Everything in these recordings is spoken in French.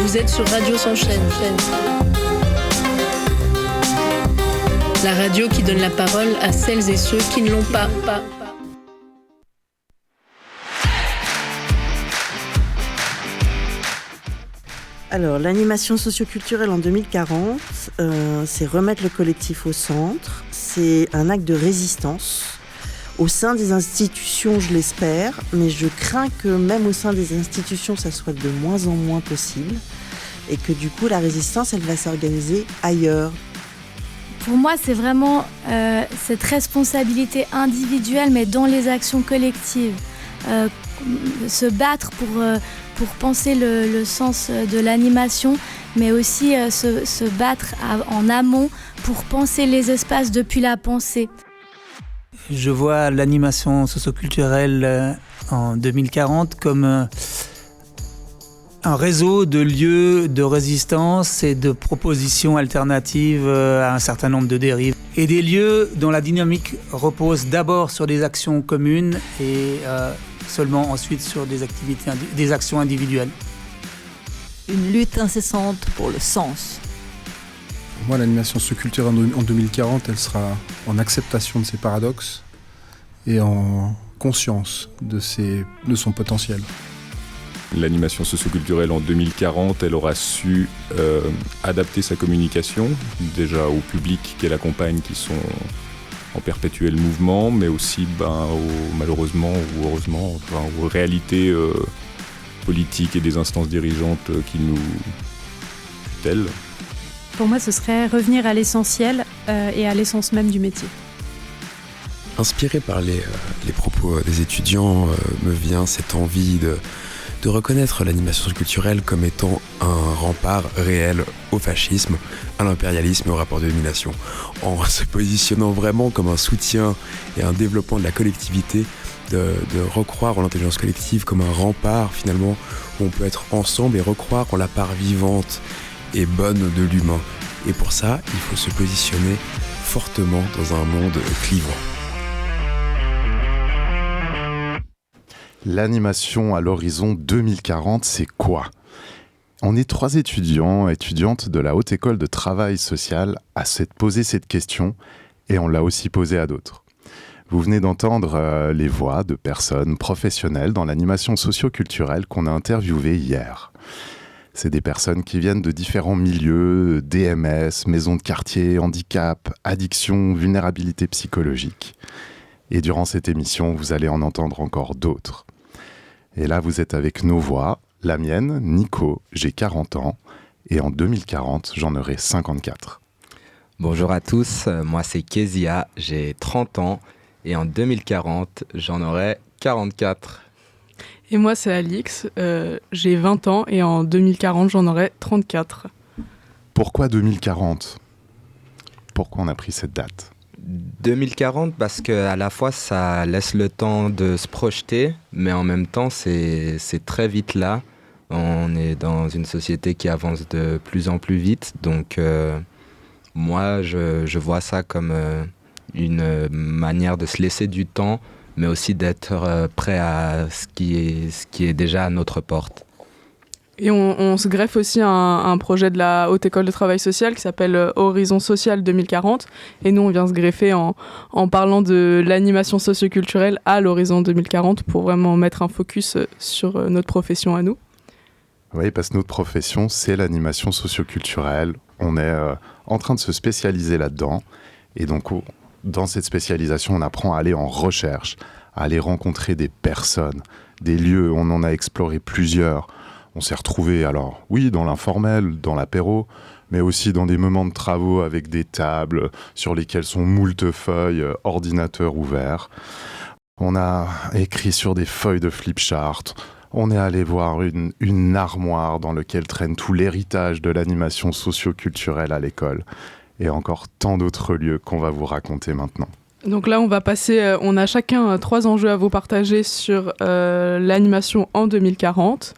Vous êtes sur Radio Sans Chaîne. La radio qui donne la parole à celles et ceux qui ne l'ont pas. Alors, l'animation socioculturelle en 2040, c'est remettre le collectif au centre. C'est un acte de résistance au sein des institutions, je l'espère, mais je crains que même au sein des institutions, ça soit de moins en moins possible et que du coup, la résistance, elle va s'organiser ailleurs. Pour moi, c'est vraiment cette responsabilité individuelle, mais dans les actions collectives. Se battre pour penser le sens de l'animation, mais aussi se battre en amont pour penser les espaces depuis la pensée. Je vois l'animation socioculturelle en 2040 comme un réseau de lieux de résistance et de propositions alternatives à un certain nombre de dérives. Et des lieux dont la dynamique repose d'abord sur des actions communes et seulement ensuite sur des actions individuelles. Une lutte incessante pour le sens. Pour moi, l'animation socioculturelle en 2040, elle sera en acceptation de ses paradoxes et en conscience de son potentiel. L'animation socioculturelle en 2040, elle aura su adapter sa communication, déjà au public qu'elle accompagne, qui sont en perpétuel mouvement, mais aussi malheureusement ou heureusement aux réalités politiques et des instances dirigeantes qui nous tutellent. Pour moi, ce serait revenir à l'essentiel et à l'essence même du métier. Inspiré par les propos des étudiants, me vient cette envie de reconnaître l'animation culturelle comme étant un rempart réel au fascisme, à l'impérialisme et au rapport de domination. En se positionnant vraiment comme un soutien et un développement de la collectivité, de recroire en l'intelligence collective comme un rempart finalement où on peut être ensemble et recroire en la part vivante et bonne de l'humain. Et pour ça, il faut se positionner fortement dans un monde clivant. L'animation à l'horizon 2040, c'est quoi ? On est 3 étudiantes de la Haute École de Travail Social à poser cette question et on l'a aussi posée à d'autres. Vous venez d'entendre les voix de personnes professionnelles dans l'animation socio-culturelle qu'on a interviewées hier. C'est des personnes qui viennent de différents milieux, DMS, maisons de quartier, handicap, addiction, vulnérabilité psychologique. Et durant cette émission, vous allez en entendre encore d'autres. Et là, vous êtes avec nos voix. La mienne, Nico, j'ai 40 ans. Et en 2040, j'en aurai 54. Bonjour à tous, moi c'est Kezia, j'ai 30 ans. Et en 2040, j'en aurai 44. Et moi c'est Alix, j'ai 20 ans. Et en 2040, j'en aurai 34. Pourquoi 2040 ? Pourquoi on a pris cette date ? 2040 parce qu'à la fois ça laisse le temps de se projeter, mais en même temps c'est très vite là. On est dans une société qui avance de plus en plus vite, donc moi je vois ça comme une manière de se laisser du temps, mais aussi d'être prêt à ce qui est déjà à notre porte. Et on se greffe aussi un projet de la Haute École de Travail Social qui s'appelle Horizon Social 2040. Et nous, on vient se greffer en parlant de l'animation socioculturelle à l'horizon 2040 pour vraiment mettre un focus sur notre profession à nous. Oui, parce que notre profession, c'est l'animation socioculturelle. On est en train de se spécialiser là-dedans. Et donc, dans cette spécialisation, on apprend à aller en recherche, à aller rencontrer des personnes, des lieux. On en a exploré plusieurs. On s'est retrouvés, alors oui, dans l'informel, dans l'apéro, mais aussi dans des moments de travaux avec des tables sur lesquelles sont moult feuilles, ordinateurs ouverts. On a écrit sur des feuilles de flipchart. On est allé voir une armoire dans laquelle traîne tout l'héritage de l'animation socio-culturelle à l'école. Et encore tant d'autres lieux qu'on va vous raconter maintenant. Donc là, on a chacun 3 enjeux à vous partager sur l'animation en 2040.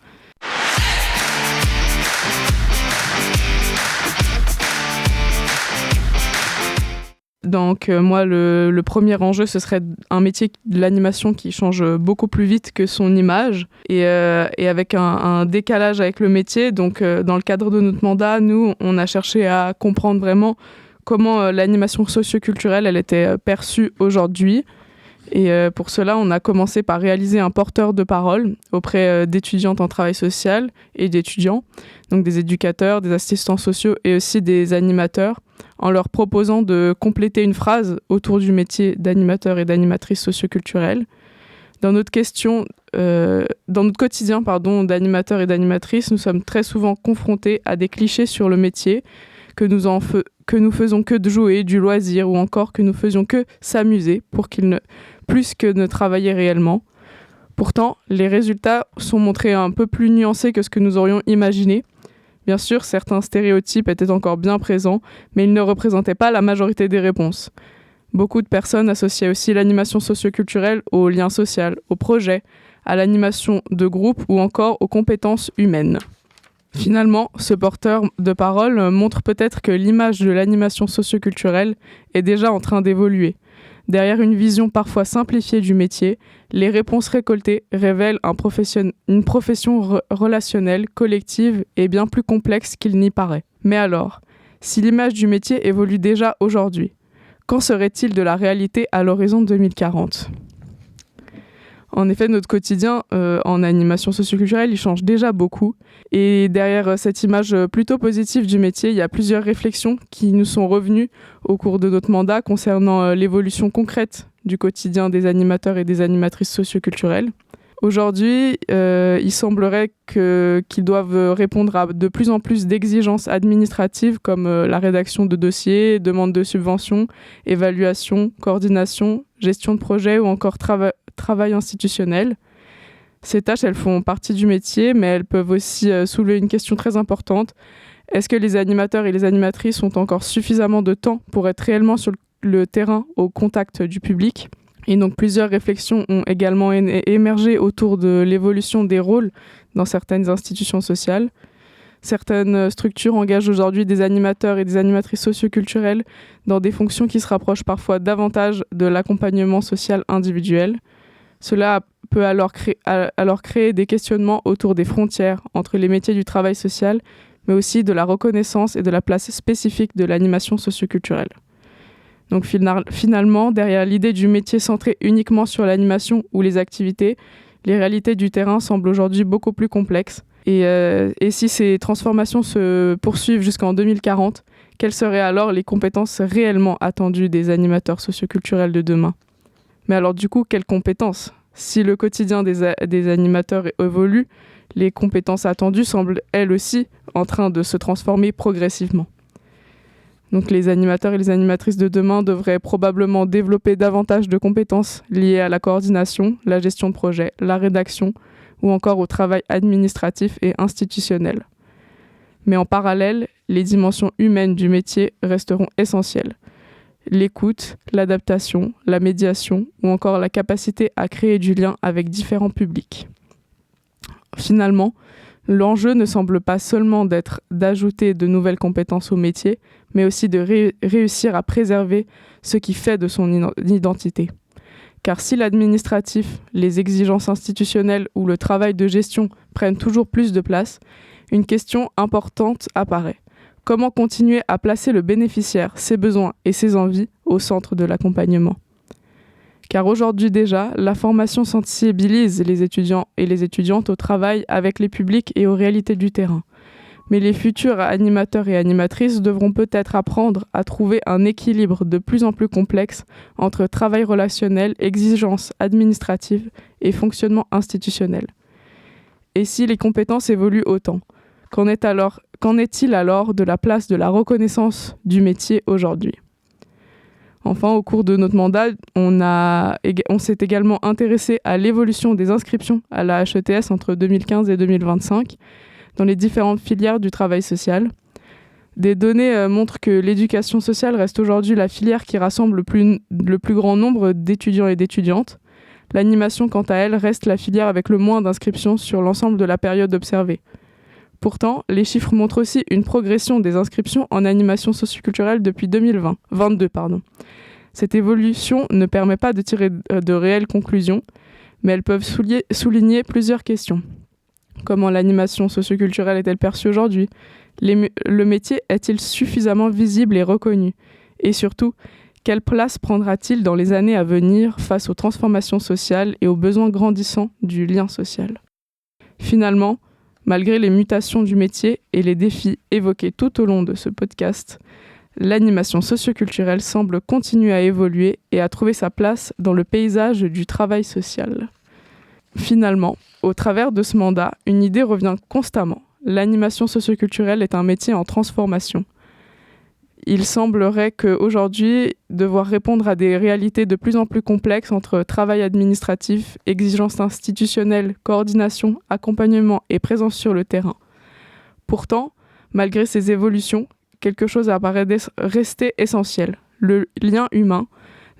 Donc moi, le premier enjeu, ce serait un métier de l'animation qui change beaucoup plus vite que son image et avec un décalage avec le métier. Donc dans le cadre de notre mandat, nous, on a cherché à comprendre vraiment comment l'animation socio-culturelle elle était perçue aujourd'hui. Et pour cela, on a commencé par réaliser un porteur de parole auprès d'étudiantes en travail social et d'étudiants, donc des éducateurs, des assistants sociaux et aussi des animateurs, en leur proposant de compléter une phrase autour du métier d'animateur et d'animatrice socio-culturelle. Dans notre quotidien d'animateur et d'animatrice, nous sommes très souvent confrontés à des clichés sur le métier, que nous faisons que de jouer, du loisir, ou encore que nous faisions que s'amuser plus que ne travailler réellement. Pourtant, les résultats sont montrés un peu plus nuancés que ce que nous aurions imaginé. Bien sûr, certains stéréotypes étaient encore bien présents, mais ils ne représentaient pas la majorité des réponses. Beaucoup de personnes associaient aussi l'animation socio-culturelle au lien social, au projet, à l'animation de groupe ou encore aux compétences humaines. Finalement, ce porteur de parole montre peut-être que l'image de l'animation socio-culturelle est déjà en train d'évoluer. Derrière une vision parfois simplifiée du métier, les réponses récoltées révèlent une profession relationnelle, collective et bien plus complexe qu'il n'y paraît. Mais alors, si l'image du métier évolue déjà aujourd'hui, qu'en serait-il de la réalité à l'horizon 2040 ? En effet, notre quotidien en animation socioculturelle, il change déjà beaucoup. Et derrière cette image plutôt positive du métier, il y a plusieurs réflexions qui nous sont revenues au cours de notre mandat concernant l'évolution concrète du quotidien des animateurs et des animatrices socioculturelles. Aujourd'hui, il semblerait qu'ils doivent répondre à de plus en plus d'exigences administratives comme la rédaction de dossiers, demande de subventions, évaluation, coordination, gestion de projet ou encore travail institutionnel. Ces tâches, elles font partie du métier, mais elles peuvent aussi soulever une question très importante. Est-ce que les animateurs et les animatrices ont encore suffisamment de temps pour être réellement sur le terrain au contact du public ? Et donc plusieurs réflexions ont également émergé autour de l'évolution des rôles dans certaines institutions sociales. Certaines structures engagent aujourd'hui des animateurs et des animatrices socioculturelles dans des fonctions qui se rapprochent parfois davantage de l'accompagnement social individuel. Cela peut alors créer des questionnements autour des frontières entre les métiers du travail social, mais aussi de la reconnaissance et de la place spécifique de l'animation socioculturelle. Donc finalement, derrière l'idée du métier centré uniquement sur l'animation ou les activités, les réalités du terrain semblent aujourd'hui beaucoup plus complexes. Et si ces transformations se poursuivent jusqu'en 2040, quelles seraient alors les compétences réellement attendues des animateurs socioculturels de demain ? Mais alors du coup, quelles compétences ? Si le quotidien des animateurs évolue, les compétences attendues semblent elles aussi en train de se transformer progressivement. Donc les animateurs et les animatrices de demain devraient probablement développer davantage de compétences liées à la coordination, la gestion de projet, la rédaction ou encore au travail administratif et institutionnel. Mais en parallèle, les dimensions humaines du métier resteront essentielles. L'écoute, l'adaptation, la médiation ou encore la capacité à créer du lien avec différents publics. Finalement, l'enjeu ne semble pas seulement d'ajouter de nouvelles compétences au métier, mais aussi de réussir à préserver ce qui fait de son identité. Car si l'administratif, les exigences institutionnelles ou le travail de gestion prennent toujours plus de place, une question importante apparaît. Comment continuer à placer le bénéficiaire, ses besoins et ses envies au centre de l'accompagnement ? Car aujourd'hui déjà, la formation sensibilise les étudiants et les étudiantes au travail avec les publics et aux réalités du terrain. Mais les futurs animateurs et animatrices devront peut-être apprendre à trouver un équilibre de plus en plus complexe entre travail relationnel, exigences administratives et fonctionnement institutionnel. Et si les compétences évoluent autant, qu'en est-il alors de la place de la reconnaissance du métier aujourd'hui ? Enfin, au cours de notre mandat, on s'est également intéressé à l'évolution des inscriptions à la HETS entre 2015 et 2025 dans les différentes filières du travail social. Des données montrent que l'éducation sociale reste aujourd'hui la filière qui rassemble le plus grand nombre d'étudiants et d'étudiantes. L'animation, quant à elle, reste la filière avec le moins d'inscriptions sur l'ensemble de la période observée. Pourtant, les chiffres montrent aussi une progression des inscriptions en animation socioculturelle depuis 2022. Cette évolution ne permet pas de tirer de réelles conclusions, mais elles peuvent souligner plusieurs questions. Comment l'animation socioculturelle est-elle perçue aujourd'hui ? Le métier est-il suffisamment visible et reconnu ? Et surtout, quelle place prendra-t-il dans les années à venir face aux transformations sociales et aux besoins grandissants du lien social ? Finalement, malgré les mutations du métier et les défis évoqués tout au long de ce podcast, l'animation socioculturelle semble continuer à évoluer et à trouver sa place dans le paysage du travail social. Finalement, au travers de ce mandat, une idée revient constamment. L'animation socioculturelle est un métier en transformation. Il semblerait qu'aujourd'hui, devoir répondre à des réalités de plus en plus complexes entre travail administratif, exigences institutionnelles, coordination, accompagnement et présence sur le terrain. Pourtant, malgré ces évolutions, quelque chose apparaît rester essentiel, le lien humain,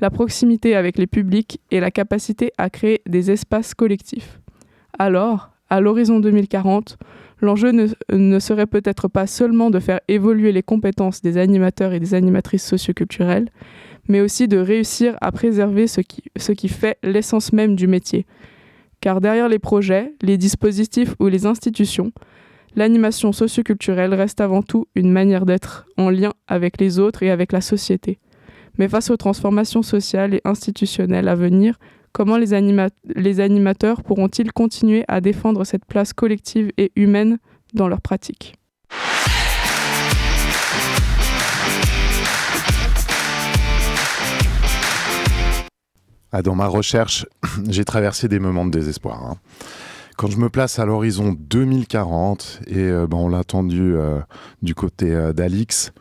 la proximité avec les publics et la capacité à créer des espaces collectifs. Alors, à l'horizon 2040, l'enjeu ne serait peut-être pas seulement de faire évoluer les compétences des animateurs et des animatrices socioculturelles, mais aussi de réussir à préserver ce qui fait l'essence même du métier. Car derrière les projets, les dispositifs ou les institutions, l'animation socioculturelle reste avant tout une manière d'être en lien avec les autres et avec la société. Mais face aux transformations sociales et institutionnelles à venir, comment les animateurs pourront-ils continuer à défendre cette place collective et humaine dans leur pratique ? Dans ma recherche, j'ai traversé des moments de désespoir. Quand je me place à l'horizon 2040, et on l'a entendu du côté d'Alix,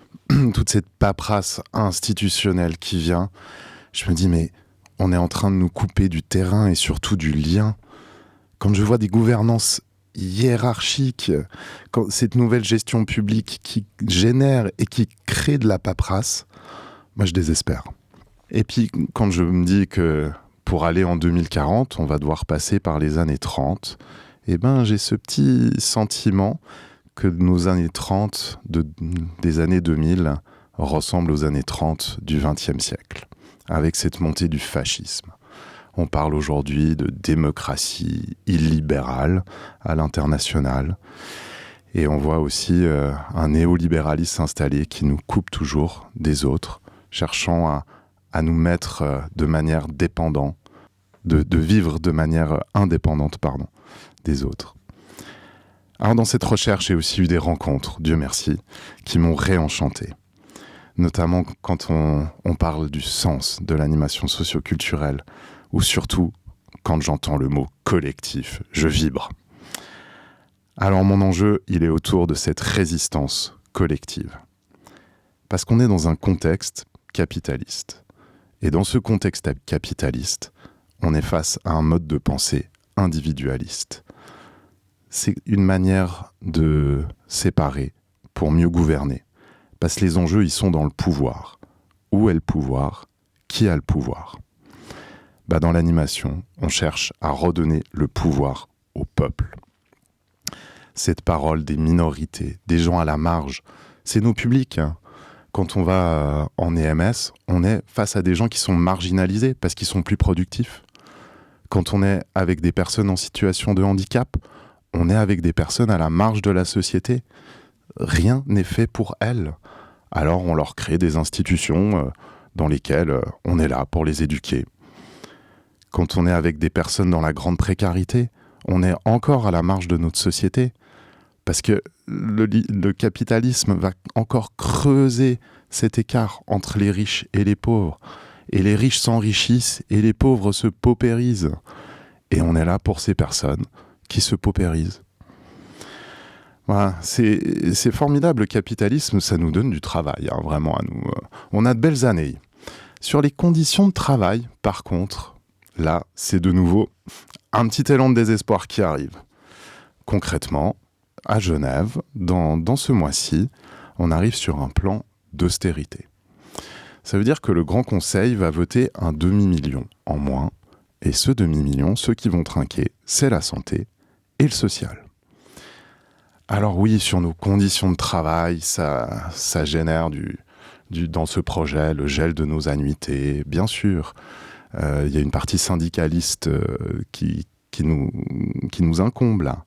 toute cette paperasse institutionnelle qui vient, je me dis mais on est en train de nous couper du terrain et surtout du lien. Quand je vois des gouvernances hiérarchiques, quand cette nouvelle gestion publique qui génère et qui crée de la paperasse, moi je désespère. Et puis quand je me dis que pour aller en 2040, on va devoir passer par les années 30, j'ai ce petit sentiment que nos années 30 des années 2000 ressemblent aux années 30 du XXe siècle, avec cette montée du fascisme. On parle aujourd'hui de démocratie illibérale à l'international, et on voit aussi un néolibéralisme s'installer qui nous coupe toujours des autres, cherchant à nous mettre de manière dépendante, de vivre de manière indépendante, des autres. Alors dans cette recherche, j'ai aussi eu des rencontres, Dieu merci, qui m'ont réenchanté. Notamment quand on parle du sens de l'animation socioculturelle, ou surtout quand j'entends le mot collectif, je vibre. Alors mon enjeu, il est autour de cette résistance collective. Parce qu'on est dans un contexte capitaliste. Et dans ce contexte capitaliste, on est face à un mode de pensée individualiste. C'est une manière de séparer pour mieux gouverner. Parce que les enjeux, ils sont dans le pouvoir. Où est le pouvoir ? Qui a le pouvoir ? Dans l'animation, on cherche à redonner le pouvoir au peuple. Cette parole des minorités, des gens à la marge, c'est nos publics. Quand on va en EMS, on est face à des gens qui sont marginalisés parce qu'ils sont plus productifs. Quand on est avec des personnes en situation de handicap, on est avec des personnes à la marge de la société. Rien n'est fait pour elles. Alors on leur crée des institutions dans lesquelles on est là pour les éduquer. Quand on est avec des personnes dans la grande précarité, on est encore à la marge de notre société. Parce que le capitalisme va encore creuser cet écart entre les riches et les pauvres. Et les riches s'enrichissent et les pauvres se paupérisent. Et on est là pour ces personnes qui se paupérisent. Voilà, c'est formidable, le capitalisme, ça nous donne du travail, vraiment à nous. On a de belles années. Sur les conditions de travail, par contre, là, c'est de nouveau un petit élan de désespoir qui arrive. Concrètement, à Genève, dans ce mois-ci, on arrive sur un plan d'austérité. Ça veut dire que le Grand Conseil va voter un demi-million en moins, et ce demi-million, ceux qui vont trinquer, c'est la santé et le social. Alors oui, sur nos conditions de travail, ça génère dans ce projet le gel de nos annuités, bien sûr. Il y a une partie syndicaliste qui nous incombe là,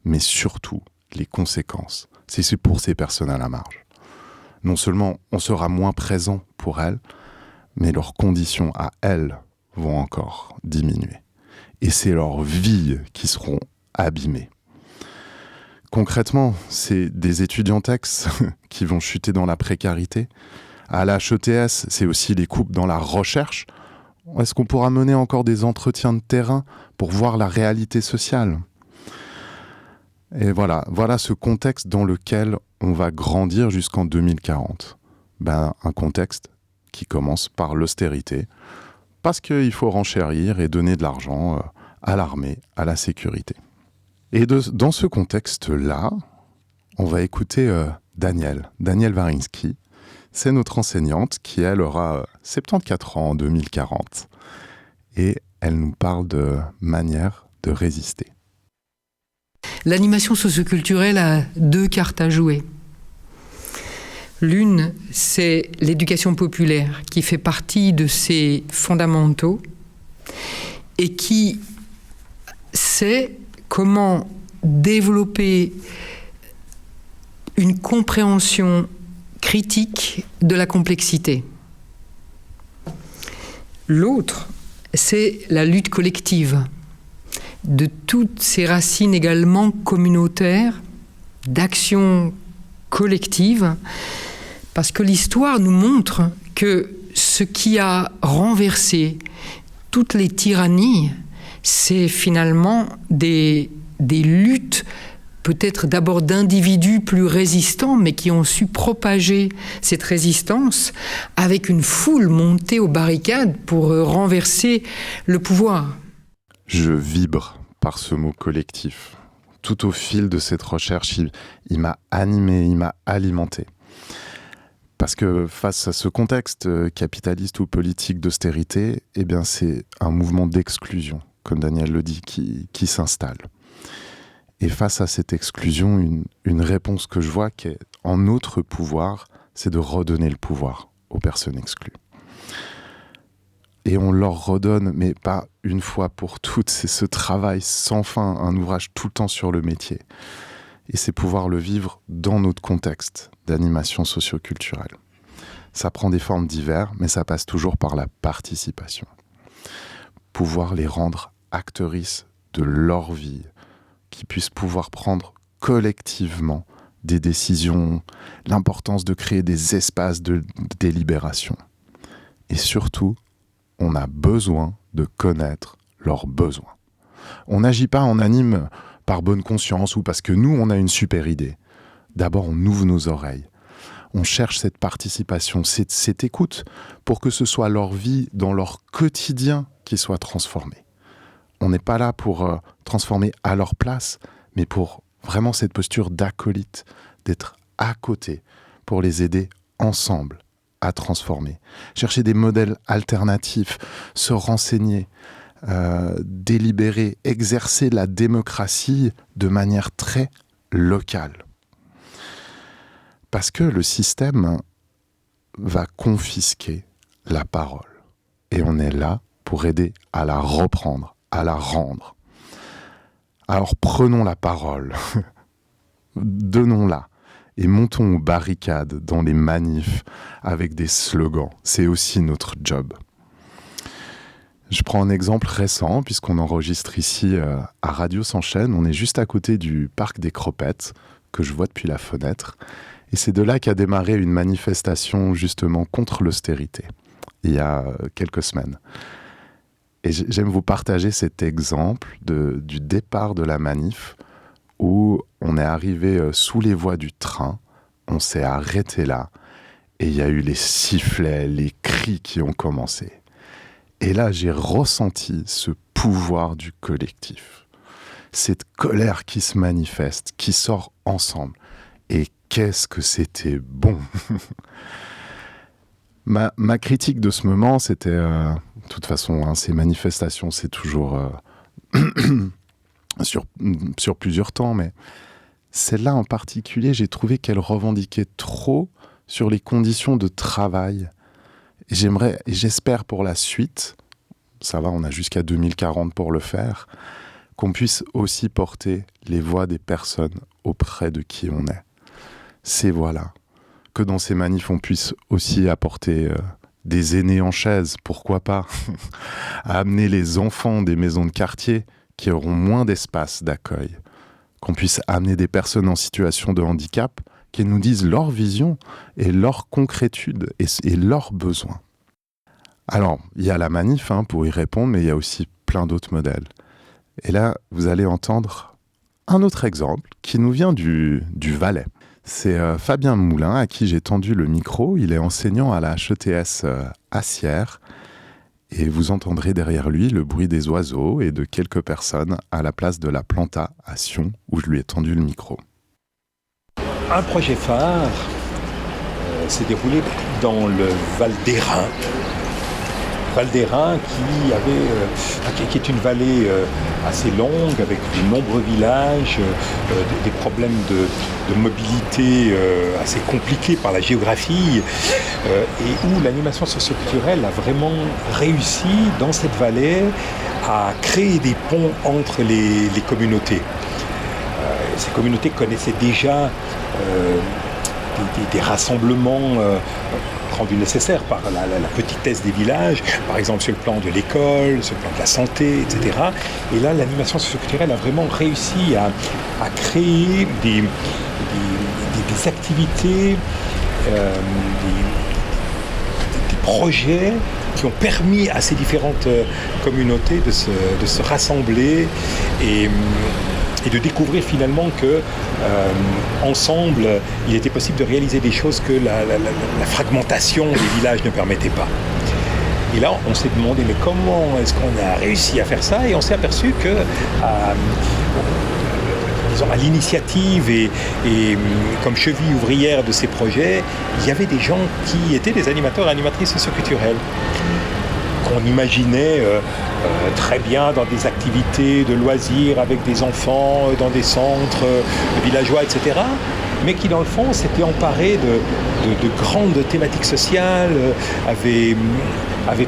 mais surtout les conséquences. C'est pour ces personnes à la marge. Non seulement on sera moins présent pour elles, mais leurs conditions à elles vont encore diminuer. Et c'est leurs vies qui seront abîmées. Concrètement, c'est des étudiantex qui vont chuter dans la précarité. À la HETS, c'est aussi les coupes dans la recherche. Est-ce qu'on pourra mener encore des entretiens de terrain pour voir la réalité sociale ? Et voilà ce contexte dans lequel on va grandir jusqu'en 2040. Un contexte qui commence par l'austérité, parce qu'il faut renchérir et donner de l'argent à l'armée, à la sécurité. Et dans ce contexte-là, on va écouter Danielle Wariński. C'est notre enseignante qui, elle, aura 74 ans en 2040. Et elle nous parle de manière de résister. L'animation socioculturelle a 2 cartes à jouer. L'une, c'est l'éducation populaire, qui fait partie de ses fondamentaux et qui sait comment développer une compréhension critique de la complexité. L'autre, c'est la lutte collective, de toutes ces racines également communautaires, d'action collective, parce que l'histoire nous montre que ce qui a renversé toutes les tyrannies, c'est finalement des luttes, peut-être d'abord d'individus plus résistants, mais qui ont su propager cette résistance avec une foule montée aux barricades pour renverser le pouvoir. Je vibre par ce mot collectif. Tout au fil de cette recherche, il m'a animé, il m'a alimenté. Parce que face à ce contexte capitaliste ou politique d'austérité, c'est un mouvement d'exclusion, comme Daniel le dit, qui s'installe. Et face à cette exclusion, une réponse que je vois qui est en notre pouvoir, c'est de redonner le pouvoir aux personnes exclues. Et on leur redonne, mais pas une fois pour toutes, c'est ce travail sans fin, un ouvrage tout le temps sur le métier. Et c'est pouvoir le vivre dans notre contexte d'animation socio-culturelle. Ça prend des formes diverses, mais ça passe toujours par la participation. Pouvoir les rendre actrices de leur vie, qui puissent pouvoir prendre collectivement des décisions, l'importance de créer des espaces de délibération. Et surtout, on a besoin de connaître leurs besoins. On n'agit pas en anime par bonne conscience ou parce que nous, on a une super idée. D'abord, on ouvre nos oreilles. On cherche cette participation, cette écoute, pour que ce soit leur vie, dans leur quotidien, qui soit transformé. On n'est pas là pour transformer à leur place, mais pour vraiment cette posture d'acolyte, d'être à côté, pour les aider ensemble à transformer. Chercher des modèles alternatifs, se renseigner, délibérer, exercer la démocratie de manière très locale. Parce que le système va confisquer la parole. Et on est là pour aider à la reprendre, à la rendre. Alors prenons la parole, donnons-la et montons aux barricades dans les manifs avec des slogans. C'est aussi notre job. Je prends un exemple récent puisqu'on enregistre ici à Radio S'enchaîne. On est juste à côté du parc des Cropettes que je vois depuis la fenêtre. Et c'est de là qu'a démarré une manifestation justement contre l'austérité il y a quelques semaines. Et j'aime vous partager cet exemple du départ de la manif où on est arrivé sous les voies du train, on s'est arrêté là et il y a eu les sifflets, les cris qui ont commencé. Et là, j'ai ressenti ce pouvoir du collectif, cette colère qui se manifeste, qui sort ensemble. Et qu'est-ce que c'était bon. Ma critique de ce moment, c'était... de toute façon, ces manifestations, c'est toujours sur plusieurs temps, mais Celle-là en particulier, j'ai trouvé qu'elle revendiquait trop sur les conditions de travail. Et j'espère pour la suite, ça va, on a jusqu'à 2040 pour le faire, qu'on puisse aussi porter les voix des personnes auprès de qui on est. Ces voix-là. Que dans ces manifs, on puisse aussi apporter des aînés en chaise, pourquoi pas, à amener les enfants des maisons de quartier qui auront moins d'espace d'accueil, qu'on puisse amener des personnes en situation de handicap qui nous disent leur vision et leur concrétude et leurs besoins. Alors, il y a la manif pour y répondre, mais il y a aussi plein d'autres modèles. Et là, vous allez entendre un autre exemple qui nous vient du Valais. C'est Fabien Moulin à qui j'ai tendu le micro. Il est enseignant à la HETS à Sierre. Et vous entendrez derrière lui le bruit des oiseaux et de quelques personnes à la place de la Planta à Sion, où je lui ai tendu le micro. Un projet phare s'est déroulé dans le Val d'Airain. Val d'Airain qui est une vallée assez longue avec de nombreux villages, des problèmes de mobilité assez compliqués par la géographie et où l'animation socioculturelle a vraiment réussi dans cette vallée à créer des ponts entre les communautés. Ces communautés connaissaient déjà des rassemblements rendu nécessaire par la petitesse des villages, par exemple sur le plan de l'école, sur le plan de la santé, etc. Et là, l'animation socioculturelle a vraiment réussi à créer des activités, des projets qui ont permis à ces différentes communautés de se rassembler et de découvrir finalement que ensemble, il était possible de réaliser des choses que la fragmentation des villages ne permettait pas. Et là, on s'est demandé, mais comment est-ce qu'on a réussi à faire ça? Et on s'est aperçu que, à l'initiative et comme cheville ouvrière de ces projets, il y avait des gens qui étaient des animateurs et animatrices socioculturelles. On imaginait très bien dans des activités de loisirs avec des enfants, dans des centres villageois, etc. Mais qui, dans le fond, s'étaient emparés de grandes thématiques sociales, avaient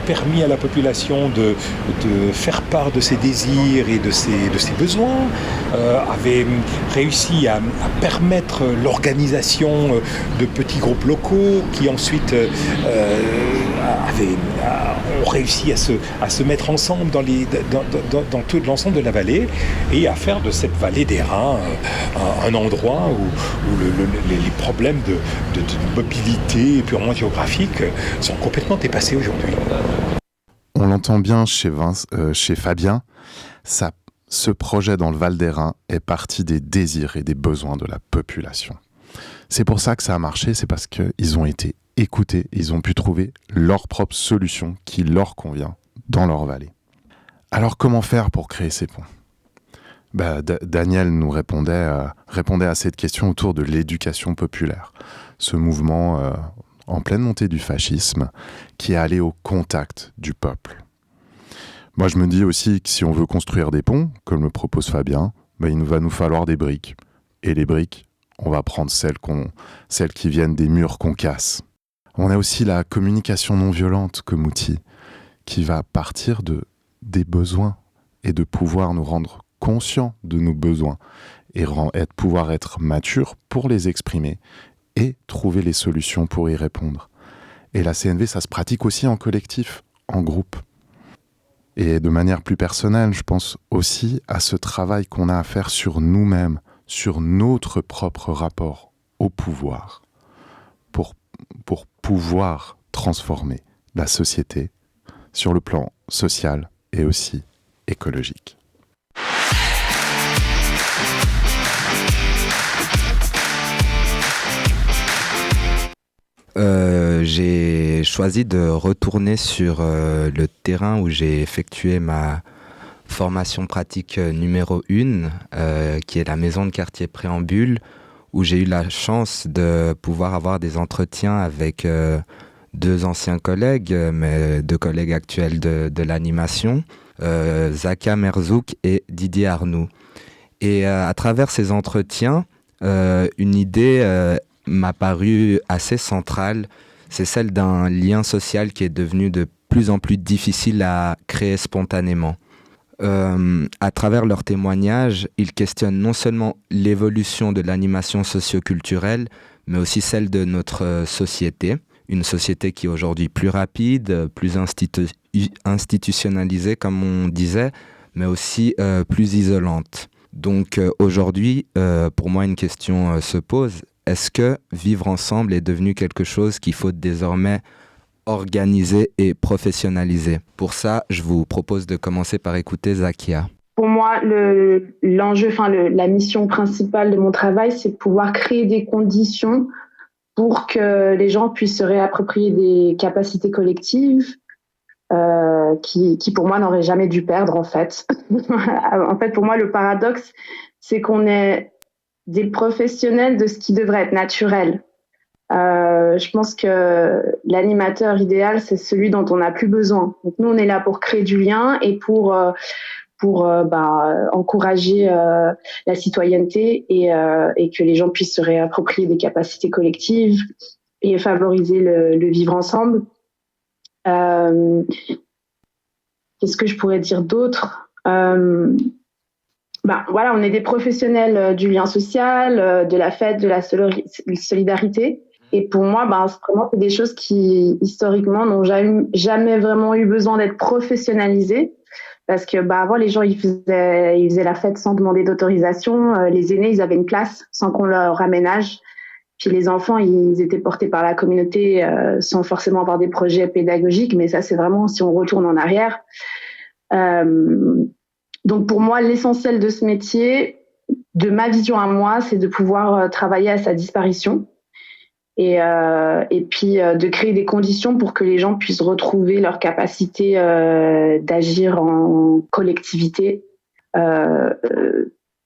permis à la population de faire part de ses désirs et de ses besoins, avaient réussi à permettre l'organisation de petits groupes locaux qui ensuite ont réussi à se mettre ensemble dans tout l'ensemble de la vallée et à faire de cette vallée d'Airain un endroit où les problèmes de mobilité purement géographique sont complètement dépassés aujourd'hui. On l'entend bien chez Fabien, ce projet dans le Val d'Airain est parti des désirs et des besoins de la population. C'est pour ça que ça a marché, c'est parce qu'ils ont été écoutés, ils ont pu trouver leur propre solution qui leur convient dans leur vallée. Alors comment faire pour créer ces ponts ? Daniel nous répondait à cette question autour de l'éducation populaire, ce mouvement en pleine montée du fascisme qui est allé au contact du peuple. Moi je me dis aussi que si on veut construire des ponts, comme le propose Fabien, il va nous falloir des briques. Et les briques, on va prendre celles qui viennent des murs qu'on casse. On a aussi la communication non violente comme outil, qui va partir des besoins et de pouvoir nous rendre conscients de nos besoins et pouvoir être mature pour les exprimer et trouver les solutions pour y répondre. Et la CNV, ça se pratique aussi en collectif, en groupe. Et de manière plus personnelle, je pense aussi à ce travail qu'on a à faire sur nous-mêmes, sur notre propre rapport au pouvoir, pour pouvoir transformer la société sur le plan social et aussi écologique. J'ai choisi de retourner sur le terrain où j'ai effectué ma formation pratique numéro 1, qui est la maison de quartier Préambule, où j'ai eu la chance de pouvoir avoir des entretiens avec deux anciens collègues, mais deux collègues actuels de l'animation, Zaka Merzouk et Didier Arnoux. Et à travers ces entretiens, une idée m'a paru assez centrale. C'est celle d'un lien social qui est devenu de plus en plus difficile à créer spontanément. À travers leurs témoignages, ils questionnent non seulement l'évolution de l'animation socioculturelle, mais aussi celle de notre société. Une société qui est aujourd'hui plus rapide, plus institutionnalisée, comme on disait, mais aussi plus isolante. Donc aujourd'hui, pour moi, une question se pose. Est-ce que vivre ensemble est devenu quelque chose qu'il faut désormais organiser et professionnaliser? Pour ça, je vous propose de commencer par écouter Zakia. Pour moi, l'enjeu, la mission principale de mon travail, c'est de pouvoir créer des conditions pour que les gens puissent se réapproprier des capacités collectives qui pour moi, n'auraient jamais dû perdre, en fait. En fait, pour moi, le paradoxe, c'est qu'on est des professionnels de ce qui devrait être naturel. Je pense que l'animateur idéal, c'est celui dont on n'a plus besoin. Donc nous, on est là pour créer du lien et pour encourager la citoyenneté et que les gens puissent se réapproprier des capacités collectives et favoriser le vivre ensemble. Qu'est-ce que je pourrais dire d'autre? Voilà, on est des professionnels du lien social, de la fête, de la solidarité. Et pour moi, vraiment, c'est des choses qui, historiquement, n'ont jamais vraiment eu besoin d'être professionnalisées. Parce que, avant, les gens, ils faisaient la fête sans demander d'autorisation. Les aînés, ils avaient une place sans qu'on leur aménage. Puis les enfants, ils étaient portés par la communauté sans forcément avoir des projets pédagogiques. Mais ça, c'est vraiment si on retourne en arrière. Donc pour moi, l'essentiel de ce métier, de ma vision à moi, c'est de pouvoir travailler à sa disparition et puis de créer des conditions pour que les gens puissent retrouver leur capacité d'agir en collectivité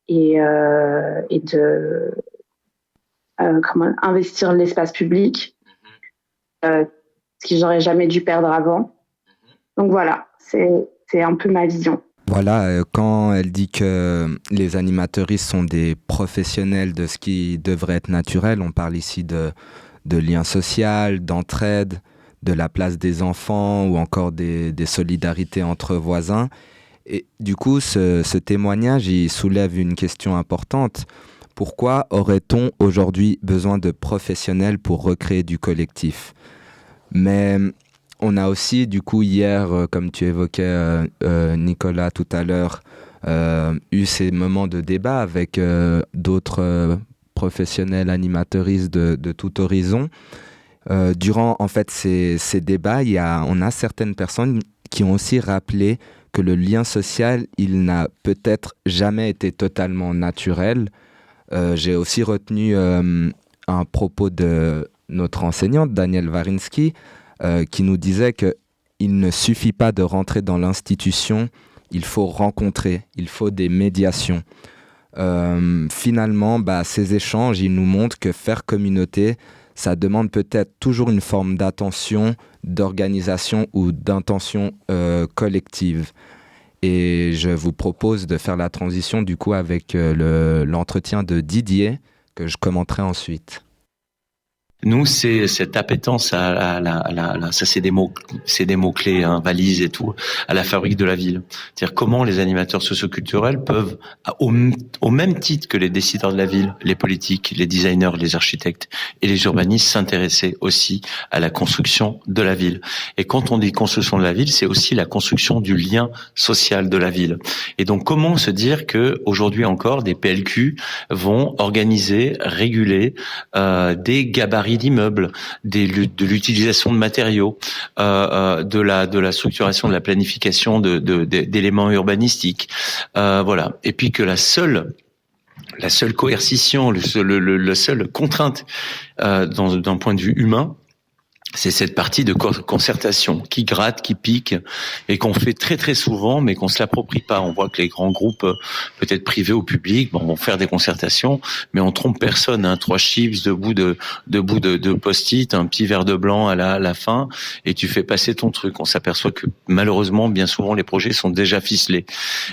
et de investir l'espace public, ce qu'ils n'auraient jamais dû perdre avant. Donc voilà, c'est un peu ma vision. Voilà, quand elle dit que les animateuristes sont des professionnels de ce qui devrait être naturel, on parle ici de lien social, d'entraide, de la place des enfants ou encore des solidarités entre voisins. Et du coup, ce témoignage, il soulève une question importante. Pourquoi aurait-on aujourd'hui besoin de professionnels pour recréer du collectif? Mais on a aussi, du coup, hier, comme tu évoquais, Nicolas, tout à l'heure, eu ces moments de débat avec d'autres professionnels animateuristes de tout horizon. Durant, en fait, ces débats, on a certaines personnes qui ont aussi rappelé que le lien social, il n'a peut-être jamais été totalement naturel. J'ai aussi retenu un propos de notre enseignante, Danielle Warinsky, qui nous disait qu'il ne suffit pas de rentrer dans l'institution, il faut rencontrer, il faut des médiations. Finalement, ces échanges, ils nous montrent que faire communauté, ça demande peut-être toujours une forme d'attention, d'organisation ou d'intention collective. Et je vous propose de faire la transition du coup avec l'entretien de Didier, que je commenterai ensuite. Nous, c'est cette appétence ça c'est des mots clés, hein, valises et tout, à la fabrique de la ville. C'est-à-dire comment les animateurs socioculturels peuvent, au même titre que les décideurs de la ville, les politiques, les designers, les architectes et les urbanistes, s'intéresser aussi à la construction de la ville. Et quand on dit construction de la ville, c'est aussi la construction du lien social de la ville. Et donc, comment se dire que aujourd'hui encore, des PLQ vont organiser, réguler des gabarits d'immeubles, de l'utilisation de matériaux, de la structuration, de la planification d'éléments urbanistiques, voilà. Et puis que la seule coercition, la seule contrainte d'un point de vue humain, c'est cette partie de concertation qui gratte, qui pique et qu'on fait très très souvent, mais qu'on se l'approprie pas. On voit que les grands groupes, peut-être privés ou publics, vont faire des concertations, mais on trompe personne. 3 chips, 2 bouts de post-it, un petit verre de blanc à la fin, et tu fais passer ton truc. On s'aperçoit que malheureusement, bien souvent, les projets sont déjà ficelés.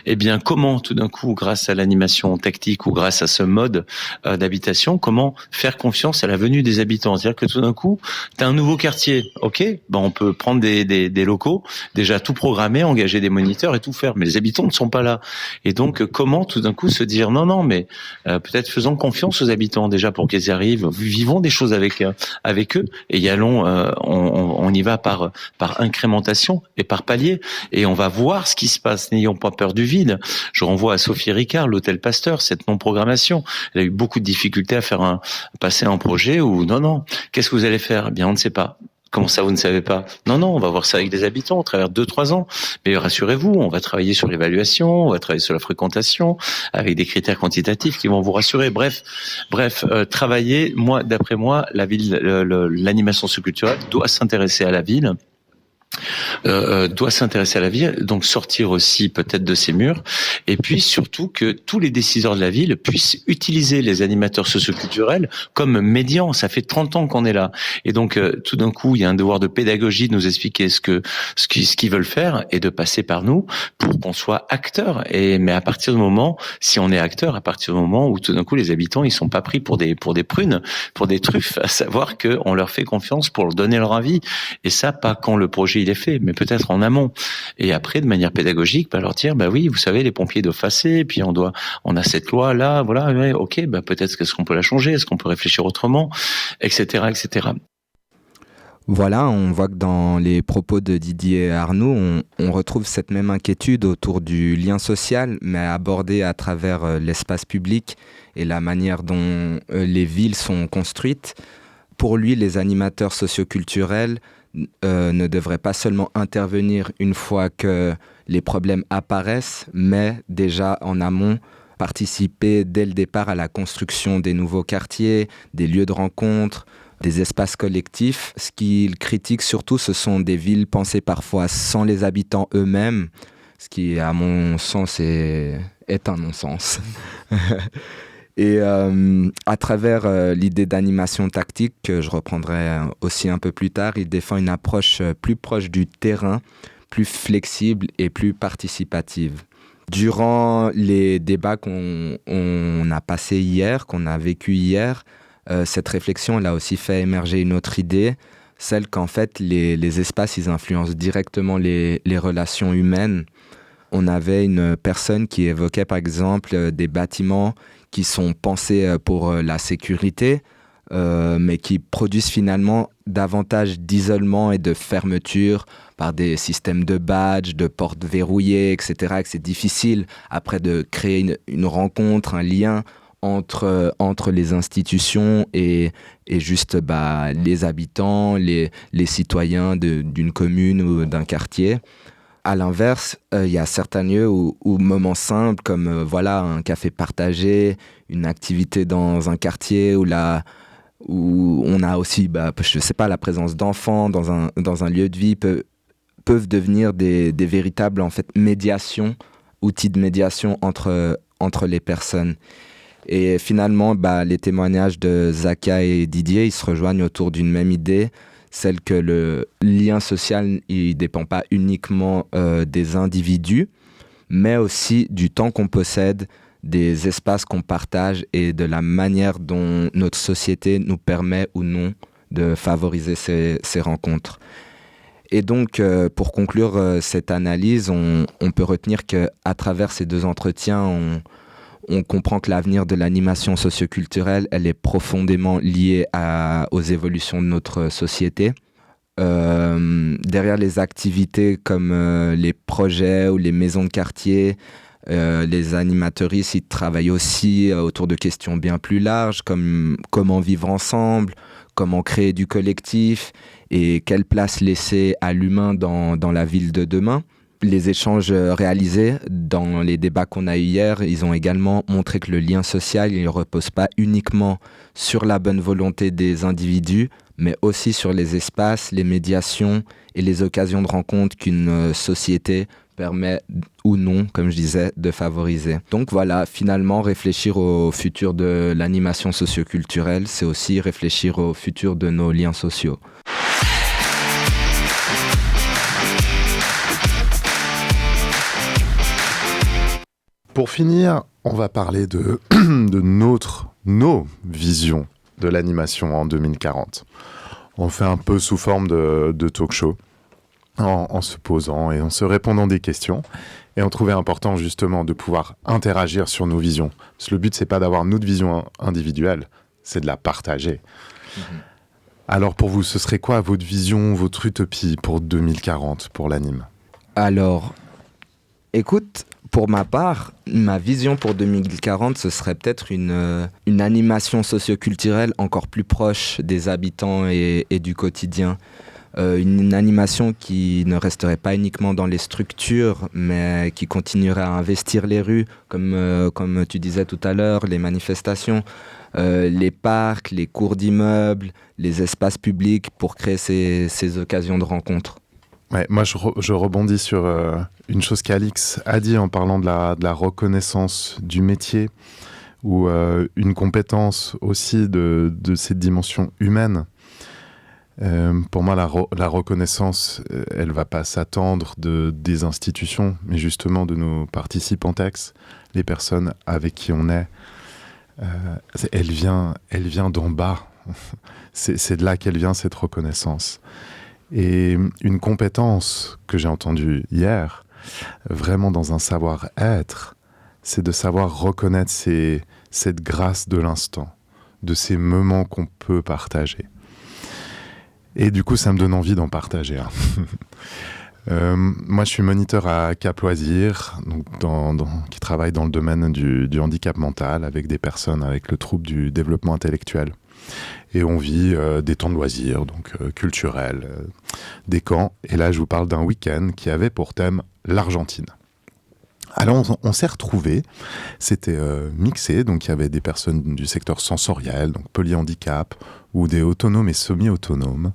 Eh bien, comment tout d'un coup, grâce à l'animation tactique ou grâce à ce mode d'habitation, comment faire confiance à la venue des habitants? C'est-à-dire que tout d'un coup, tu as un nouveau quartier. Ok, on peut prendre des locaux, déjà tout programmer, engager des moniteurs et tout faire, mais les habitants ne sont pas là. Et donc, comment tout d'un coup se dire non, mais peut-être faisons confiance aux habitants déjà pour qu'ils y arrivent, vivons des choses avec eux et y allons. On y va par incrémentation et par palier, et on va voir ce qui se passe. N'ayons pas peur du vide. Je renvoie à Sophie Ricard, l'hôtel Pasteur, cette non-programmation. Elle a eu beaucoup de difficultés à passer un projet où non, qu'est-ce que vous allez faire? Eh bien, on ne sait pas. Comment ça, vous ne savez pas? Non, on va voir ça avec des habitants au travers de 2-3 ans. Mais rassurez-vous, on va travailler sur l'évaluation, on va travailler sur la fréquentation, avec des critères quantitatifs qui vont vous rassurer. Bref, travailler, d'après moi, la ville, l'animation socioculturelle doit s'intéresser à la ville. Donc sortir aussi peut-être de ces murs, et puis surtout que tous les décideurs de la ville puissent utiliser les animateurs socioculturels comme médians. Ça fait 30 ans qu'on est là, et donc tout d'un coup il y a un devoir de pédagogie de nous expliquer ce qu'ils veulent faire et de passer par nous pour qu'on soit acteurs. Mais à partir du moment, si on est acteur, à partir du moment où tout d'un coup les habitants ils sont pas pris pour des prunes, pour des truffes, à savoir que on leur fait confiance pour leur donner leur avis, et ça pas quand le projet il est fait, mais peut-être en amont. Et après, de manière pédagogique, leur dire, oui, vous savez, les pompiers doivent passer, puis on a cette loi là, voilà, ouais, ok, peut-être qu'est-ce qu'on peut la changer, est-ce qu'on peut réfléchir autrement, etc., etc. Voilà, on voit que dans les propos de Didier et Arnaud, on retrouve cette même inquiétude autour du lien social, mais abordée à travers l'espace public et la manière dont les villes sont construites. Pour lui, les animateurs socioculturels ne devrait pas seulement intervenir une fois que les problèmes apparaissent, mais déjà en amont, participer dès le départ à la construction des nouveaux quartiers, des lieux de rencontre, des espaces collectifs. Ce qu'il critique surtout, ce sont des villes pensées parfois sans les habitants eux-mêmes, ce qui, à mon sens, est un non-sens. Et à travers l'idée d'animation tactique, que je reprendrai aussi un peu plus tard, il défend une approche plus proche du terrain, plus flexible et plus participative. Durant les débats qu'on a passés hier, qu'on a vécu hier, cette réflexion elle a aussi fait émerger une autre idée, celle qu'en fait les espaces ils influencent directement les relations humaines. On avait une personne qui évoquait par exemple des bâtiments qui sont pensés pour la sécurité, mais qui produisent finalement davantage d'isolement et de fermeture par des systèmes de badges, de portes verrouillées, etc. Et que c'est difficile après de créer une rencontre, un lien entre les institutions et juste les habitants, les citoyens d'une commune ou d'un quartier. À l'inverse, il y a certains lieux où moments simples comme un café partagé, une activité dans un quartier où on a aussi, la présence d'enfants dans un lieu de vie peuvent devenir des véritables en fait médiations, outils de médiation entre les personnes. Et finalement, les témoignages de Zaka et Didier, ils se rejoignent autour d'une même idée, celle que le lien social, il ne dépend pas uniquement des individus, mais aussi du temps qu'on possède, des espaces qu'on partage et de la manière dont notre société nous permet ou non de favoriser ces rencontres. Et donc, pour conclure cette analyse, on peut retenir qu'à travers ces 2 entretiens, on comprend que l'avenir de l'animation socioculturelle, elle est profondément liée aux évolutions de notre société. Derrière les activités comme les projets ou les maisons de quartier, les animateuristes, ils travaillent aussi autour de questions bien plus larges, comme comment vivre ensemble, comment créer du collectif et quelle place laisser à l'humain dans la ville de demain. les échanges réalisés dans les débats qu'on a eu hier, ils ont également montré que le lien social, il ne repose pas uniquement sur la bonne volonté des individus, mais aussi sur les espaces, les médiations et les occasions de rencontre qu'une société permet ou non, comme je disais, de favoriser. Donc voilà, finalement, réfléchir au futur de l'animation socioculturelle, c'est aussi réfléchir au futur de nos liens sociaux. Pour finir, on va parler de nos visions de l'animation en 2040. On fait un peu sous forme de talk show, en se posant et en se répondant des questions. Et on trouvait important justement de pouvoir interagir sur nos visions. Parce que le but, c'est pas d'avoir notre vision individuelle, c'est de la partager. Alors pour vous, ce serait quoi votre vision, votre utopie pour 2040, pour l'anime ? Alors, écoute, pour ma part, ma vision pour 2040, ce serait peut-être une animation socioculturelle encore plus proche des habitants et du quotidien. Une animation qui ne resterait pas uniquement dans les structures, mais qui continuerait à investir les rues, comme tu disais tout à l'heure, les manifestations, les parcs, les cours d'immeubles, les espaces publics pour créer ces occasions de rencontre. Ouais, moi, je rebondis sur une chose qu'Alix a dit en parlant de la reconnaissance du métier, ou une compétence aussi de cette dimension humaine. Pour moi, la reconnaissance, elle ne va pas s'attendre des institutions, mais justement de nos participants textes, les personnes avec qui on est. Elle vient d'en bas. C'est de là qu'elle vient, cette reconnaissance. Et une compétence que j'ai entendue hier, vraiment dans un savoir-être, c'est de savoir reconnaître cette grâce de l'instant, de ces moments qu'on peut partager. Et du coup, ça me donne envie d'en partager. Moi, je suis moniteur à Cap Loisirs, donc qui travaille dans le domaine du handicap mental avec des personnes avec le trouble du développement intellectuel. Et on vit des temps de loisirs, donc culturels, des camps. Et là, je vous parle d'un week-end qui avait pour thème l'Argentine. Alors, on s'est retrouvés, c'était mixé, donc il y avait des personnes du secteur sensoriel, donc polyhandicap, ou des autonomes et semi-autonomes,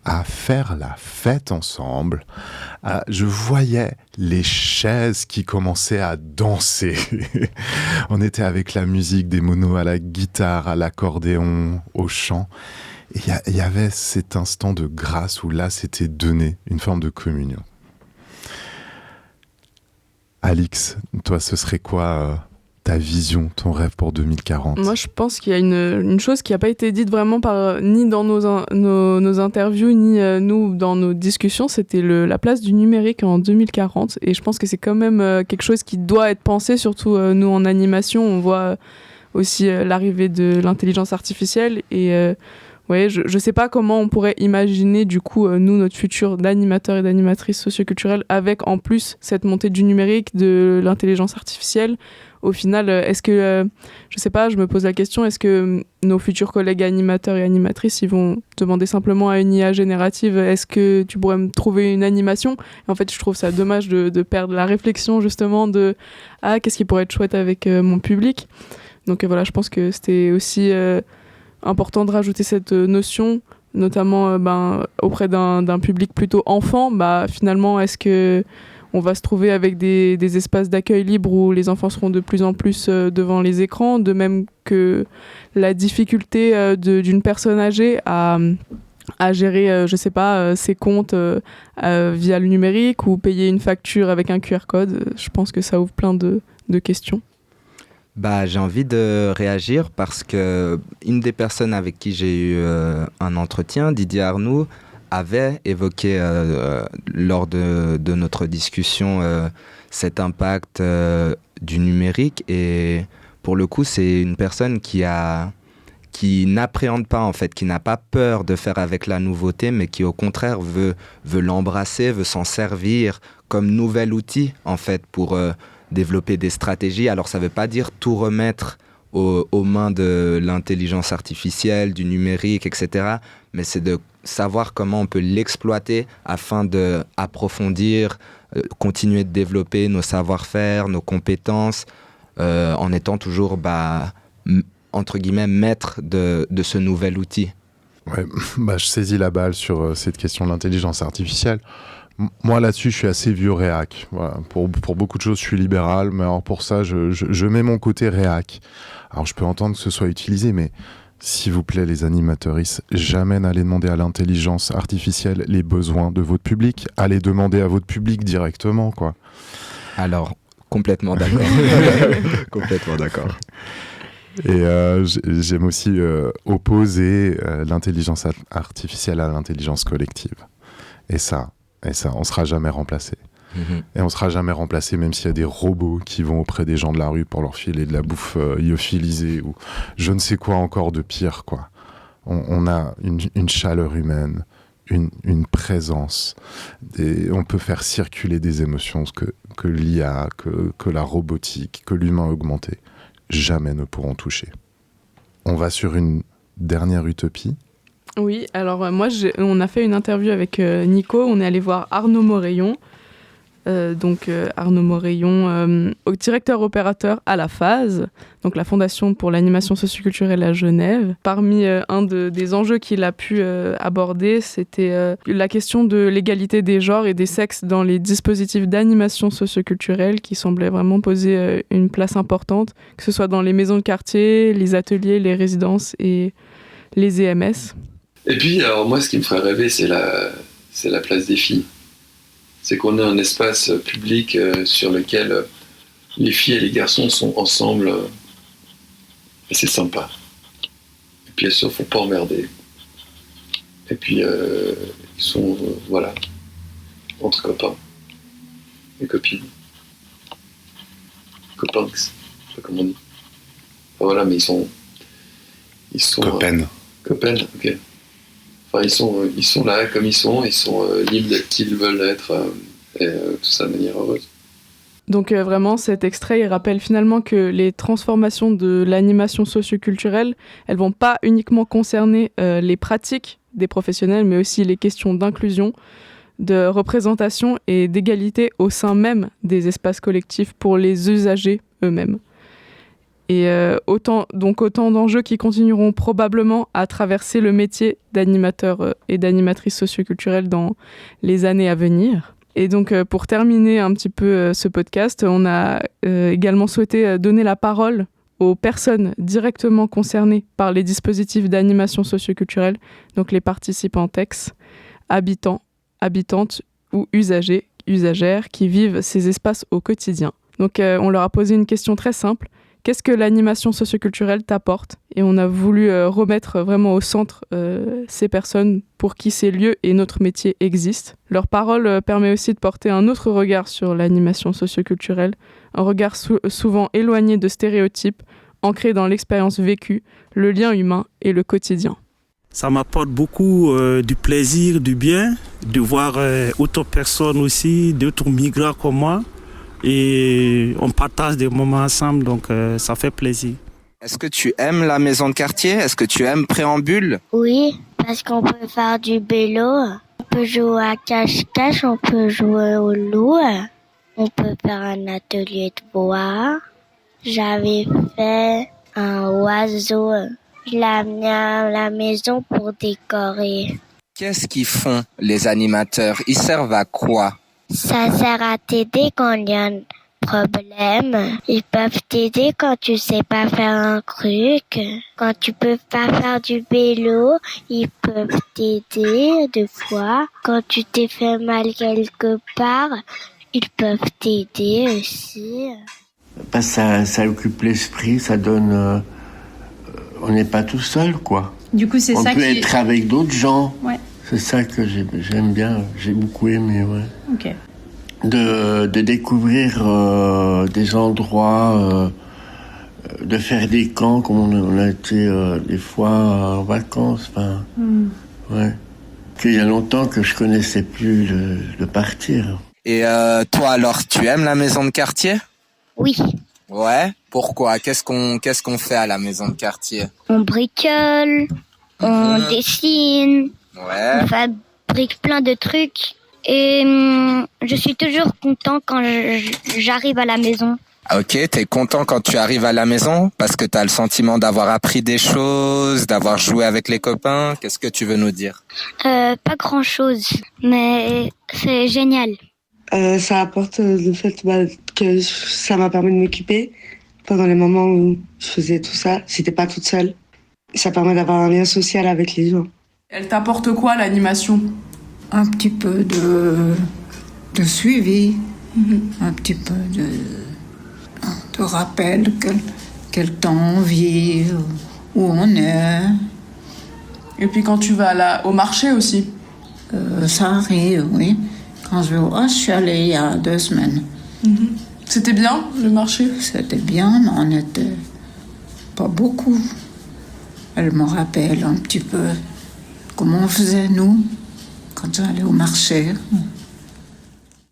à faire la fête ensemble. Je voyais les chaises qui commençaient à danser. On était avec la musique des monos à la guitare, à l'accordéon, au chant. Et il y avait cet instant de grâce où là, c'était donné, une forme de communion. Alix, toi, ce serait quoi ta vision, ton rêve pour 2040 ? Moi, je pense qu'il y a une chose qui n'a pas été dite vraiment ni dans nos interviews, ni nous dans nos discussions, c'était la place du numérique en 2040. Et je pense que c'est quand même quelque chose qui doit être pensé, surtout nous en animation. On voit aussi l'arrivée de l'intelligence artificielle et... Ouais, je ne sais pas comment on pourrait imaginer du coup nous notre futur d'animateurs et d'animatrices socioculturelles avec en plus cette montée du numérique, de l'intelligence artificielle. Au final, est-ce que, je sais pas, je me pose la question, est-ce que nos futurs collègues animateurs et animatrices, ils vont demander simplement à une IA générative, est-ce que tu pourrais me trouver une animation ? Et en fait, je trouve ça dommage de perdre la réflexion justement de qu'est-ce qui pourrait être chouette avec mon public. Donc voilà, je pense que c'était aussi important de rajouter cette notion, notamment auprès d'un public plutôt enfant. Finalement, est-ce que on va se trouver avec des espaces d'accueil libre où les enfants seront de plus en plus devant les écrans, de même que la difficulté d'une personne âgée à gérer, je sais pas, ses comptes via le numérique ou payer une facture avec un QR code. Je pense que ça ouvre plein de questions. J'ai envie de réagir parce que une des personnes avec qui j'ai eu un entretien, Didier Arnoux, avait évoqué lors de notre discussion cet impact du numérique, et pour le coup c'est une personne qui n'appréhende pas en fait, qui n'a pas peur de faire avec la nouveauté, mais qui au contraire veut l'embrasser, veut s'en servir comme nouvel outil en fait pour développer des stratégies. Alors ça ne veut pas dire tout remettre aux mains de l'intelligence artificielle, du numérique, etc. Mais c'est de savoir comment on peut l'exploiter afin d'approfondir, continuer de développer nos savoir-faire, nos compétences, en étant toujours, entre guillemets, maître de ce nouvel outil. Ouais, je saisis la balle sur cette question de l'intelligence artificielle. Moi, là-dessus, je suis assez vieux réac. Voilà. Pour beaucoup de choses, je suis libéral, mais alors pour ça, je mets mon côté réac. Alors, je peux entendre que ce soit utilisé, mais s'il vous plaît, les animateuristes, jamais n'allez demander à l'intelligence artificielle les besoins de votre public. Allez demander à votre public directement, quoi. Alors, complètement d'accord. Complètement d'accord. Et j'aime aussi opposer l'intelligence artificielle à l'intelligence collective. Et ça, on ne sera jamais remplacé. Et on ne sera jamais remplacé même s'il y a des robots qui vont auprès des gens de la rue pour leur filer de la bouffe lyophilisée ou je ne sais quoi encore de pire, quoi. On a une chaleur humaine, une présence. On peut faire circuler des émotions que l'IA, que la robotique, que l'humain augmenté jamais ne pourront toucher. On va sur une dernière utopie. Oui, alors on a fait une interview avec Nico, on est allé voir Arnaud Moreillon. Arnaud Moreillon, directeur opérateur à la FASE, donc la Fondation pour l'animation socioculturelle à Genève. Parmi des enjeux qu'il a pu aborder, c'était la question de l'égalité des genres et des sexes dans les dispositifs d'animation socioculturelle qui semblait vraiment poser une place importante, que ce soit dans les maisons de quartier, les ateliers, les résidences et les EMS. Et puis, alors moi, ce qui me ferait rêver, c'est la place des filles. C'est qu'on ait un espace public sur lequel les filles et les garçons sont ensemble. Et c'est sympa. Et puis elles se font pas emmerder. Et puis ils sont, entre copains et copines. Copains, je sais pas comment on dit. Enfin, voilà, mais ils sont Copains. Copains, ok. Enfin, ils sont là comme ils sont libres d'être qui ils veulent être, et tout ça de manière heureuse. Donc vraiment, cet extrait, il rappelle finalement que les transformations de l'animation socioculturelle, elles vont pas uniquement concerner les pratiques des professionnels, mais aussi les questions d'inclusion, de représentation et d'égalité au sein même des espaces collectifs pour les usagers eux-mêmes. Et autant d'enjeux qui continueront probablement à traverser le métier d'animateur et d'animatrice socioculturelle dans les années à venir. Et donc, pour terminer un petit peu ce podcast, on a également souhaité donner la parole aux personnes directement concernées par les dispositifs d'animation socioculturelle, donc les participants ex, habitants, habitantes ou usagères qui vivent ces espaces au quotidien. Donc, on leur a posé une question très simple. Qu'est-ce que l'animation socioculturelle t'apporte ? Et on a voulu remettre vraiment au centre ces personnes pour qui ces lieux et notre métier existent. Leur parole permet aussi de porter un autre regard sur l'animation socioculturelle, un regard souvent éloigné de stéréotypes, ancré dans l'expérience vécue, le lien humain et le quotidien. Ça m'apporte beaucoup du plaisir, du bien, de voir autres personnes aussi, d'autres migrants comme moi. Et on partage des moments ensemble, donc ça fait plaisir. Est-ce que tu aimes la maison de quartier ? Est-ce que tu aimes Préambule ? Oui, parce qu'on peut faire du vélo, on peut jouer à cache-cache, on peut jouer au loup, on peut faire un atelier de bois. J'avais fait un oiseau, je l'ai amené à la maison pour décorer. Qu'est-ce qu'ils font, les animateurs ? Ils servent à quoi ? Ça sert à t'aider quand il y a un problème. Ils peuvent t'aider quand tu sais pas faire un truc. Quand tu peux pas faire du vélo, ils peuvent t'aider deux fois. Quand tu t'es fait mal quelque part, ils peuvent t'aider aussi. Ça occupe l'esprit, ça donne... on n'est pas tout seul, quoi. Du coup, c'est ça qui... On peut être avec d'autres gens. Ouais. C'est ça que j'aime bien, j'ai beaucoup aimé, ouais. Ok. De découvrir des endroits, de faire des camps, comme on a été des fois en vacances, enfin, ouais. Qu'il y a longtemps que je connaissais plus le partir. Et toi alors, tu aimes la maison de quartier ? Oui. Ouais. Pourquoi ? Qu'est-ce qu'on fait à la maison de quartier ? On bricole, on dessine, Ouais. On fabrique plein de trucs et je suis toujours content quand j'arrive à la maison. Ok, t'es content quand tu arrives à la maison parce que t'as le sentiment d'avoir appris des choses, d'avoir joué avec les copains. Qu'est-ce que tu veux nous dire? Pas grand-chose, mais c'est génial. Ça apporte le fait que ça m'a permis de m'occuper pendant les moments où je faisais tout ça. J'étais pas toute seule. Ça permet d'avoir un lien social avec les gens. Elle t'apporte quoi, l'animation? Un petit peu de suivi, un petit peu de rappel quel temps on vit, où on est. Et puis quand tu vas au marché aussi? Ça arrive, oui. Quand je suis allée il y a 2 semaines. C'était bien, le marché? C'était bien, mais on n'était pas beaucoup. Elle me rappelle un petit peu comment on faisait, nous, quand on allait au marché.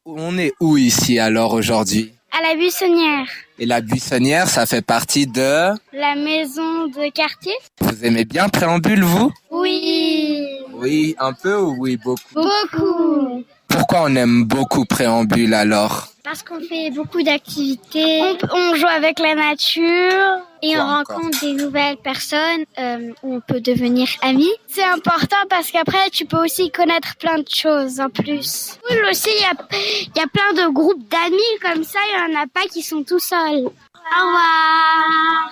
On est où ici alors aujourd'hui? À la buissonnière. Et la buissonnière, ça fait partie de... La maison de quartier. Vous aimez bien Préambule, vous? Oui. Oui, un peu ou oui, beaucoup? Beaucoup. Pourquoi on aime beaucoup Préambule alors? Parce qu'on fait beaucoup d'activités. On joue avec la nature et on rencontre des nouvelles personnes où on peut devenir amis. C'est important parce qu'après, tu peux aussi connaître plein de choses en plus. Cool aussi, il y a plein de groupes d'amis comme ça. Il n'y en a pas qui sont tout seuls. Au revoir.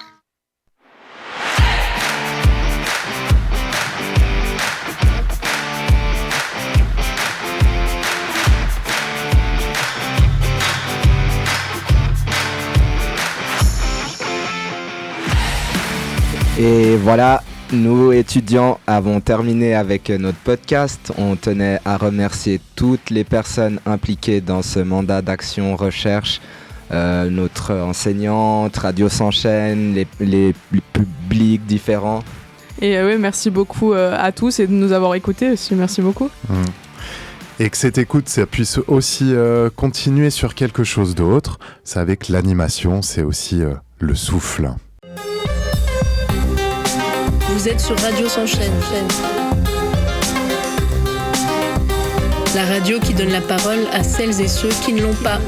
Et voilà, nous étudiants avons terminé avec notre podcast. On tenait à remercier toutes les personnes impliquées dans ce mandat d'action recherche, notre enseignante, Radio S'enchaîne, les publics différents. Et oui, merci beaucoup à tous et de nous avoir écoutés aussi, merci beaucoup. Et que cette écoute, ça puisse aussi continuer sur quelque chose d'autre. C'est avec l'animation, c'est aussi le souffle. Vous êtes sur Radio S'enchaîne. La radio qui donne la parole à celles et ceux qui ne l'ont pas.